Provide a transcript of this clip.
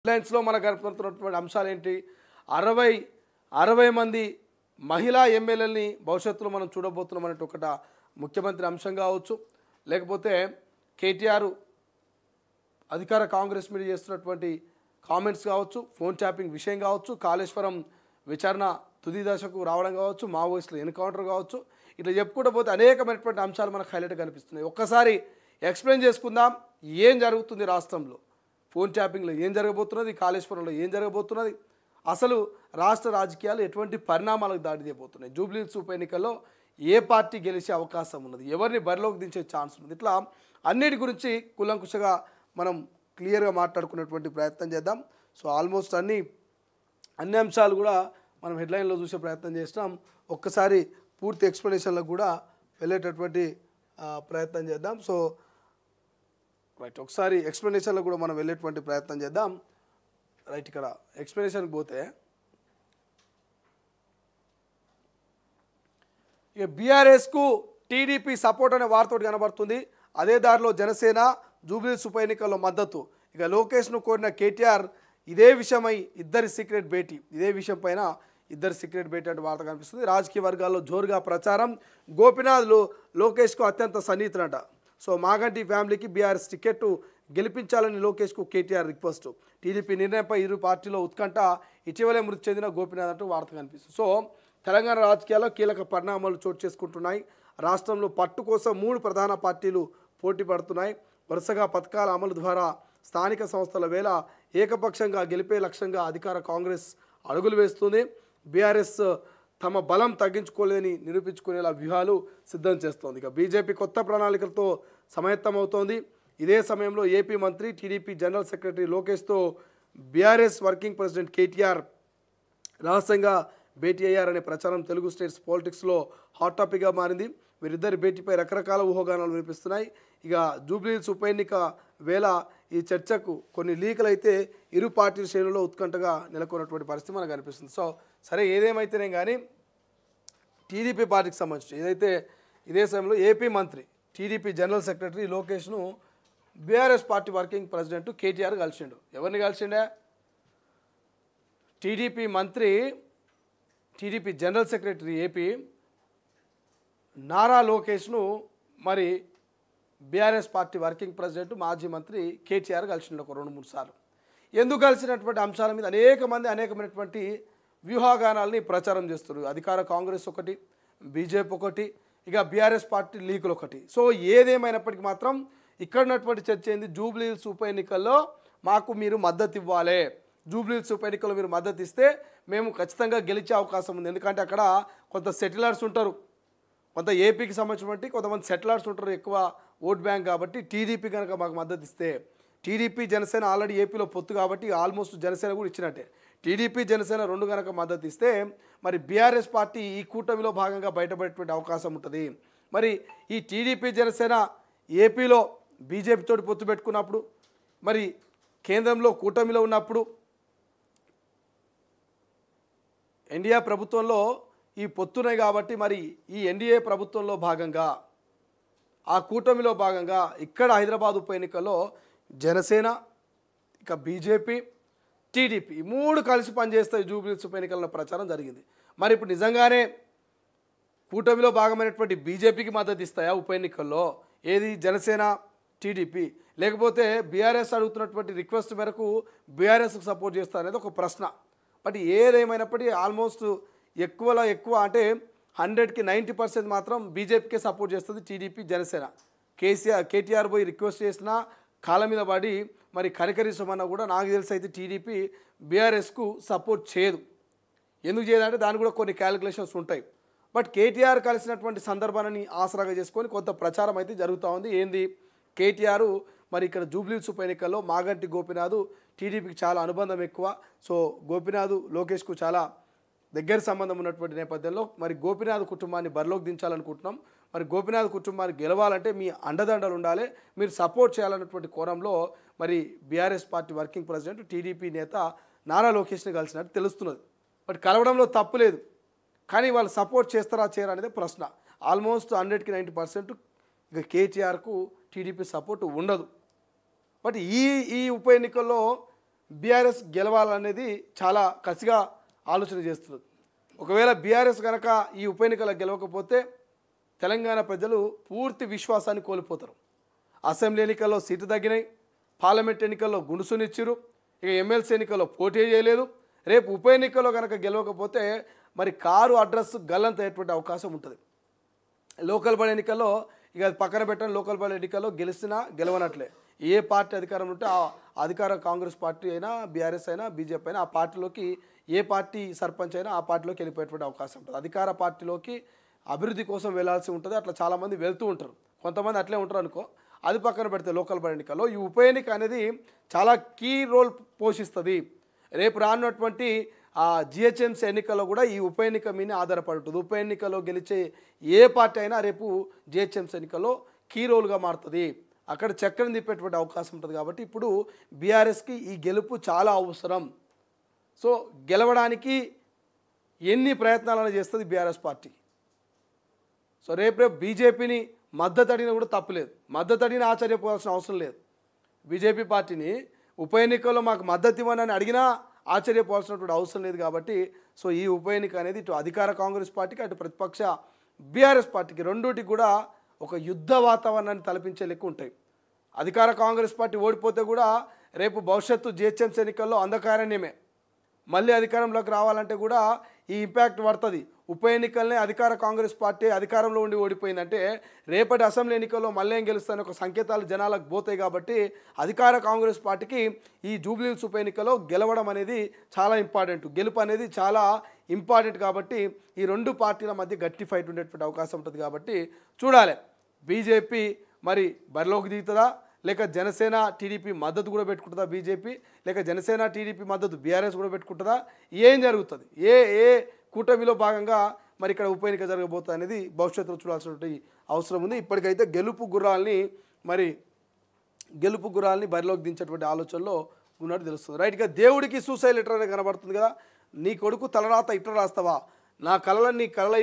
హెడ్లైన్స్లో మనకు కనపడుతున్నటువంటి అంశాలు ఏంటి? 60 మంది మహిళా ఎమ్మెల్యేలని భవిష్యత్తులో మనం చూడబోతున్నాం అనేటి ఒకట ముఖ్యమంత్రి అంశం కావచ్చు, లేకపోతే కేటీఆర్ అధికార కాంగ్రెస్ మీద చేస్తున్నటువంటి కామెంట్స్ కావచ్చు, ఫోన్ ట్యాపింగ్ విషయం కావచ్చు, కాళేశ్వరం విచారణ తుది దశకు రావడం కావచ్చు, మావోయిస్టుల ఎన్కౌంటర్ కావచ్చు, ఇట్లా చెప్పుకుంటూ పోతే అనేకమైనటువంటి అంశాలు మనకు హైలైట్ కనిపిస్తున్నాయి. ఒక్కసారి ఎక్స్ప్లెయిన్ చేసుకుందాం ఏం జరుగుతుంది రాష్ట్రంలో, ఫోన్ ట్యాపింగ్లో ఏం జరగబోతున్నది, కాళేశ్వరంలో ఏం జరగబోతున్నది, అసలు రాష్ట్ర రాజకీయాలు ఎటువంటి పరిణామాలకు దాడి చేయబోతున్నాయి, జూబ్లీహిల్స్ ఉప ఎన్నికల్లో ఏ పార్టీ గెలిచే అవకాశం ఉన్నది, ఎవరిని బరిలోకి దించే ఛాన్స్ ఉన్నది, ఇట్లా అన్నిటి గురించి కూలంకుషగా మనం క్లియర్గా మాట్లాడుకునేటువంటి ప్రయత్నం చేద్దాం. సో ఆల్మోస్ట్ అన్ని అంశాలు కూడా మనం హెడ్లైన్లో చూసే ప్రయత్నం చేస్తాం. ఒక్కసారి పూర్తి ఎక్స్ప్లెనేషన్లకు కూడా వెళ్ళేటటువంటి ప్రయత్నం చేద్దాం. సో రైట్, ఒకసారి ఎక్స్ప్లెనేషన్లో కూడా మనం వెళ్ళేటువంటి ప్రయత్నం చేద్దాం. రైట్, ఇక్కడ ఎక్స్ప్లెనేషన్కి పోతే ఇక బీఆర్ఎస్కు టీడీపీ సపోర్ట్ అనే వార్తోటి కనబడుతుంది. అదే దారిలో జనసేన జూబ్లీహిల్స్ ఉప ఎన్నికల్లో మద్దతు. ఇక లోకేష్ను కోరిన కేటీఆర్ ఇదే విషయమై ఇద్దరి సీక్రెట్ భేటీ, ఇదే విషయం పైన ఇద్దరు సీక్రెట్ భేటీ అంటే వార్త కనిపిస్తుంది. రాజకీయ వర్గాల్లో జోరుగా ప్రచారం. గోపీనాథ్లు లోకేష్కు అత్యంత సన్నిహితులంట. సో మాగంటి ఫ్యామిలీకి బీఆర్ఎస్ టికెట్ గెలిపించాలని లోకేష్కు కేటీఆర్ రిక్వెస్ట్. టీడీపీ నిర్ణయంపై ఇరు పార్టీలో ఉత్కంఠ. ఇటీవలే మృతి చెందిన గోపీనాథ్ అంటూ వార్త కనిపిస్తుంది. సో తెలంగాణ రాజకీయాల్లో కీలక పరిణామాలు చోటు చేసుకుంటున్నాయి. రాష్ట్రంలో పట్టు కోసం 3 ప్రధాన పార్టీలు పోటీ పడుతున్నాయి. వరుసగా పథకాల అమలు ద్వారా స్థానిక సంస్థల వేళ ఏకపక్షంగా గెలిపే లక్ష్యంగా అధికార కాంగ్రెస్ అడుగులు వేస్తుంది. బీఆర్ఎస్ తమ బలం తగ్గించుకోలేదని నిరూపించుకునేలా వ్యూహాలు సిద్ధం చేస్తోంది. ఇక బీజేపీ కొత్త ప్రణాళికలతో సమాయత్తమవుతోంది. ఇదే సమయంలో ఏపీ మంత్రి, టీడీపీ జనరల్ సెక్రటరీ లోకేష్తో బీఆర్ఎస్ వర్కింగ్ ప్రెసిడెంట్ కేటీఆర్ రహస్యంగా భేటీ అయ్యారనే ప్రచారం తెలుగు స్టేట్స్ పాలిటిక్స్లో హాట్ టాపిక్గా మారింది. వీరిద్దరి భేటీపై రకరకాల ఊహాగానాలు వినిపిస్తున్నాయి. ఇక జూబ్లీహిల్స్ ఉప ఎన్నిక వేళ ఈ చర్చకు కొన్ని లీకులు అయితే ఇరు పార్టీల శ్రేణుల్లో ఉత్కంఠగా నెలకొన్నటువంటి పరిస్థితి మనకు కనిపిస్తుంది. సో సరే, ఏదేమైతేనే కానీ టీడీపీ పార్టీకి సంబంధించి ఏదైతే ఇదే సమయంలో ఏపీ మంత్రి, టీడీపీ జనరల్ సెక్రటరీ లోకేష్ను BRS party working president KTR కలిసిండు. ఎవరిని కలిసిండే? టీడీపీ మంత్రి, TDP general secretary AP Nara లోకేష్ను మరి బీఆర్ఎస్ పార్టీ వర్కింగ్ ప్రెసిడెంట్ మాజీ మంత్రి కేటీఆర్ కలిసిండు ఒక 2-3 సార్లు. ఎందుకు కలిసినటువంటి అంశాల మీద అనేకమైనటువంటి వ్యూహాగానాలని ప్రచారం చేస్తున్నారు. అధికార కాంగ్రెస్ ఒకటి, బీజేపీ ఒకటి, ఇక బీఆర్ఎస్ పార్టీ లీకులు ఒకటి. సో ఏదేమైనప్పటికీ మాత్రం ఇక్కడ ఉన్నటువంటి చర్చ ఏంది? జూబ్లీహిల్స్ ఉప ఎన్నికల్లో మాకు మీరు మద్దతు ఇవ్వాలి. జూబ్లీహిల్స్ ఉప ఎన్నికల్లో మీరు మద్దతు ఇస్తే మేము ఖచ్చితంగా గెలిచే అవకాశం ఉంది. ఎందుకంటే అక్కడ కొంత సెటిలర్స్ ఉంటారు, కొంత ఏపీకి సంబంధించినటువంటి కొంతమంది సెటిలర్స్ ఉంటారు, ఎక్కువ ఓట్ బ్యాంక్. కాబట్టి టీడీపీ కనుక మాకు మద్దతు ఇస్తే, టీడీపీ జనసేన ఆల్రెడీ ఏపీలో పొత్తు కాబట్టి ఆల్మోస్ట్ జనసేన కూడా ఇచ్చినట్టే, టీడీపీ జనసేన 2 కనుక మద్దతు ఇస్తే మరి బీఆర్ఎస్ పార్టీ ఈ కూటమిలో భాగంగా బయటపడేటువంటి అవకాశం ఉంటుంది. మరి ఈ టీడీపీ జనసేన ఏపీలో బీజేపీతో పొత్తు పెట్టుకున్నప్పుడు, మరి కేంద్రంలో కూటమిలో ఉన్నప్పుడు, ఎన్డీఏ ప్రభుత్వంలో ఈ పొత్తున్నాయి కాబట్టి మరి ఈ ఎన్డీఏ ప్రభుత్వంలో భాగంగా, ఆ కూటమిలో భాగంగా ఇక్కడ హైదరాబాద్ ఉప ఎన్నికల్లో జనసేన, ఇక బీజేపీ, టీడీపీ 3 కలిసి పనిచేస్తాయి జూబ్లీహిల్స్ ఉప ఎన్నికల్లో ప్రచారం జరిగింది. మరి ఇప్పుడు నిజంగానే కూటమిలో భాగమైనటువంటి బీజేపీకి మద్దతు ఇస్తాయా ఉప ఎన్నికల్లో? ఏది జనసేన, టీడీపీ, లేకపోతే బీఆర్ఎస్ అడుగుతున్నటువంటి రిక్వెస్ట్ మేరకు బీఆర్ఎస్కి సపోర్ట్ చేస్తా అనేది ఒక ప్రశ్న. బట్ ఏదేమైనప్పటికీ ఆల్మోస్ట్ ఎక్కువలో ఎక్కువ అంటే 100కి 90% మాత్రం బీజేపీకే సపోర్ట్ చేస్తుంది టీడీపీ జనసేన. కేటీఆర్ పోయి రిక్వెస్ట్ చేసినా కాళ్ళ మీద పడి మరి కనికరించమన్నా కూడా నాకు తెలిసి అయితే టీడీపీ బీఆర్ఎస్కు సపోర్ట్ చేయదు. ఎందుకు చేయదంటే దానికి కూడా కొన్ని క్యాలిక్యులేషన్స్ ఉంటాయి. బట్ కేటీఆర్ కలిసినటువంటి సందర్భాన్ని ఆసరాగా చేసుకొని కొంత ప్రచారం అయితే జరుగుతూ ఉంది. ఏంది? కేటీఆర్ మరి ఇక్కడ జూబ్లీహిల్స్ ఉప ఎన్నికల్లో మాగంటి గోపీనాథ్ టీడీపీకి చాలా అనుబంధం ఎక్కువ. సో గోపీనాథ్ లోకేష్కు చాలా దగ్గర సంబంధం ఉన్నటువంటి నేపథ్యంలో మరి గోపీనాథ్ కుటుంబాన్ని బరిలోకి దించాలనుకుంటున్నాం. మరి గోపీనాథ్ కుటుంబాన్ని గెలవాలంటే మీ అండదండలు ఉండాలి, మీరు సపోర్ట్ చేయాలన్నటువంటి కోణంలో మరి BRS party working president TDP నేత నారా లోకేష్ని కలిసినట్టు తెలుస్తున్నది. బట్ కలవడంలో తప్పు లేదు, కానీ వాళ్ళు సపోర్ట్ చేస్తారా చేయరా అనేది ప్రశ్న. ఆల్మోస్ట్ 100కి 90% ఇక కేటీఆర్కు టీడీపీ సపోర్ట్ ఉండదు. బట్ ఈ ఉప ఎన్నికల్లో బీఆర్ఎస్ గెలవాలనేది చాలా కసిగా ఆలోచన చేస్తున్నారు. ఒకవేళ బీఆర్ఎస్ కనుక ఈ ఉప ఎన్నికల్లో గెలవకపోతే తెలంగాణ ప్రజలు పూర్తి విశ్వాసాన్ని కోల్పోతారు. అసెంబ్లీ ఎన్నికల్లో సీటు తగ్గినాయి, పార్లమెంట్ ఎన్నికల్లో గుండుసునిచ్చారు, ఇక ఎమ్మెల్సీ ఎన్నికల్లో పోటీ చేయలేదు. రేపు ఉప ఎన్నికల్లో కనుక గెలవకపోతే మరి కారు అడ్రస్ గల్లంతయ్యేటువంటి అవకాశం ఉంటుంది. లోకల్ బాడీ ఎన్నికల్లో ఇక అది పక్కన పెట్టండి, లోకల్ బాడీ ఎన్నికల్లో గెలిచినా గెలవనట్లే. ఏ పార్టీ అధికారం ఉంటే ఆ అధికార కాంగ్రెస్ పార్టీ అయినా బీఆర్ఎస్ అయినా బీజేపీ అయినా ఆ పార్టీలోకి ఏ పార్టీ సర్పంచ్ అయినా ఆ పార్టీలోకి వెళ్ళిపోయేటువంటి అవకాశం ఉంటుంది. అధికార పార్టీలోకి అభివృద్ధి కోసం వెళ్ళాల్సి ఉంటుంది. అట్లా చాలామంది వెళ్తూ ఉంటారు, కొంతమంది అట్లే ఉంటారు అనుకో. అది పక్కన పెడితే లోకల్ బాడీ ఎన్నికల్లో ఈ ఉప ఎన్నిక అనేది చాలా కీ రోల్ పోషిస్తుంది. రేపు రానున్నటువంటి జిహెచ్ఎంసీ ఎన్నికల్లో కూడా ఈ ఉప ఎన్నిక మీద ఆధారపడి ఉంటుంది. ఉప ఎన్నికల్లో గెలిచే ఏ పార్టీ అయినా రేపు జిహెచ్ఎంసీ ఎన్నికల్లో కీ రోల్గా మారుతుంది. అక్కడ చక్రం తిప్పేటువంటి అవకాశం ఉంటుంది. కాబట్టి ఇప్పుడు బీఆర్ఎస్కి ఈ గెలుపు చాలా అవసరం. సో గెలవడానికి ఎన్ని ప్రయత్నాలను చేస్తుంది బీఆర్ఎస్ పార్టీ. సో రేపు బీజేపీని మద్దతు అడిగినా కూడా తప్పులేదు, మద్దతు అడిగినా ఆశ్చర్యపోవాల్సిన అవసరం లేదు. బీజేపీ పార్టీని ఉప ఎన్నికల్లో మాకు మద్దతు ఇవ్వనని అడిగినా ఆశ్చర్యపోవాల్సినటువంటి అవసరం లేదు. కాబట్టి సో ఈ ఉప ఎన్నిక అనేది ఇటు అధికార కాంగ్రెస్ పార్టీకి అటు ప్రతిపక్ష బీఆర్ఎస్ పార్టీకి రెండోటికి కూడా ఒక యుద్ధ వాతావరణాన్ని తలపించే లెక్క ఉంటాయి. అధికార కాంగ్రెస్ పార్టీ ఓడిపోతే కూడా రేపు భవిష్యత్తు జిహెచ్ఎంసీ ఎన్నికల్లో అంధకారణ్యమే. మళ్ళీ అధికారంలోకి రావాలంటే కూడా ఈ ఇంపాక్ట్ పడుతుంది. ఉప ఎన్నికల్ని అధికార కాంగ్రెస్ పార్టీ అధికారంలో ఉండి ఓడిపోయిందంటే రేపటి అసెంబ్లీ ఎన్నికల్లో మళ్ళీ ఏం గెలుస్తాయని ఒక సంకేతాలు జనాలకు పోతాయి. కాబట్టి అధికార కాంగ్రెస్ పార్టీకి ఈ జూబ్లీహిల్స్ ఉప ఎన్నికలో గెలవడం అనేది చాలా ఇంపార్టెంట్, గెలుపు అనేది చాలా ఇంపార్టెంట్. కాబట్టి ఈ రెండు పార్టీల మధ్య గట్టి ఫైట్ ఉండేటువంటి అవకాశం ఉంటుంది. కాబట్టి చూడాలి బీజేపీ మరి బరిలోకి దిగుతుందా, లేక జనసేన టీడీపీ మద్దతు కూడా పెట్టుకుంటుందా బీజేపీ, లేక జనసేన టీడీపీ మద్దతు బీఆర్ఎస్ కూడా పెట్టుకుంటుందా, ఏం జరుగుతుంది, ఏ కూటమిలో భాగంగా మరి ఇక్కడ ఉప ఎన్నిక జరగబోతుంది అనేది భవిష్యత్తులో చూడాల్సినటువంటి అవసరం ఉంది. ఇప్పటికైతే గెలుపు గుర్రాల్ని బరిలోకి దించేటువంటి ఆలోచనలో ఉన్నట్టు తెలుస్తుంది. రైట్గా దేవుడికి సూసైడ్ లెటర్ అనేది కనబడుతుంది కదా. నీ కొడుకు తలరాత ఇట్లా రాస్తావా, నా కళలని నీ కళ